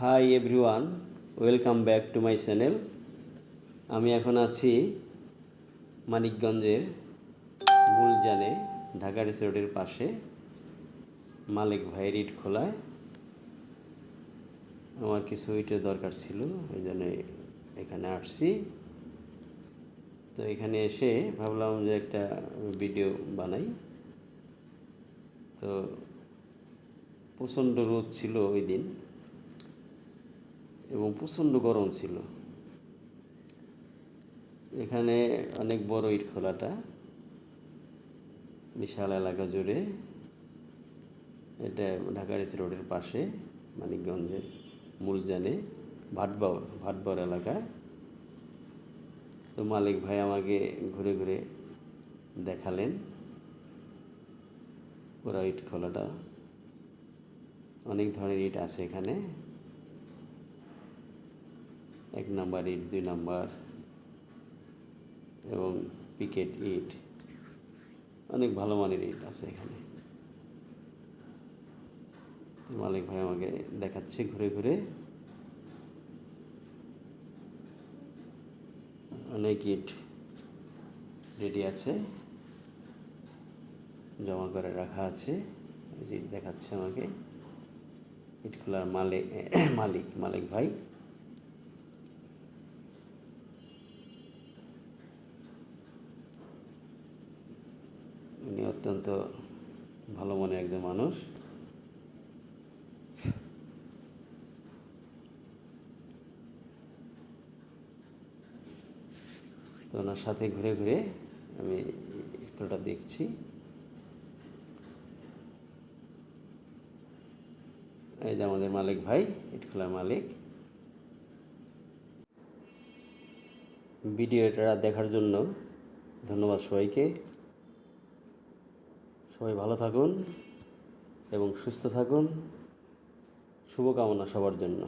Hi everyone, welcome back to my channel. আমি এখন আছি মানিকগঞ্জের বুলজানে, ঢাকা রিচ রোডের পাশে মালিক ভাইয়ের ইট খোলায়। আমার কিছু ইটের দরকার ছিল, ওই জন্য এখানে আসছি। তো এখানে এসে ভাবলাম যে একটা ভিডিও বানাই। তো প্রচণ্ড রোদ ছিল ওই দিন এবং প্রচণ্ড গরম ছিল। এখানে অনেক বড় ইট খোলাটা, বিশাল এলাকা জুড়ে। এটা ঢাকা রিচ রোডের পাশে মানিকগঞ্জের মুলজানে ভাটবর এলাকায়। তো মালিক ভাই আমাকে ঘুরে ঘুরে দেখালেন পুরা ইট খোলাটা। অনেক ধরনের ইট আছে এখানে, 1 নাম্বার ইট, 2 নাম্বার এবং পিকেট ইট। অনেক ভালো মানের ইট আছে এখানে। মালিক ভাই আমাকে দেখাচ্ছে ঘুরে ঘুরে। অনেক ইট রেডি আছে, জমা করে রাখা আছে। ইট দেখাচ্ছে আমাকে ইট খোলার মালিক ভাই। উনি অত্যন্ত ভালো মনের একজন মানুষ। তো ওনার সাথে ঘুরে ঘুরে আমি স্কুলটা দেখছি। এই যে আমাদের মালিক ভাই, ইট খোলার মালিক। ভিডিওটা দেখার জন্য ধন্যবাদ সবাইকে। সবাই ভালো থাকুন এবং সুস্থ থাকুন। শুভকামনা সবার জন্য।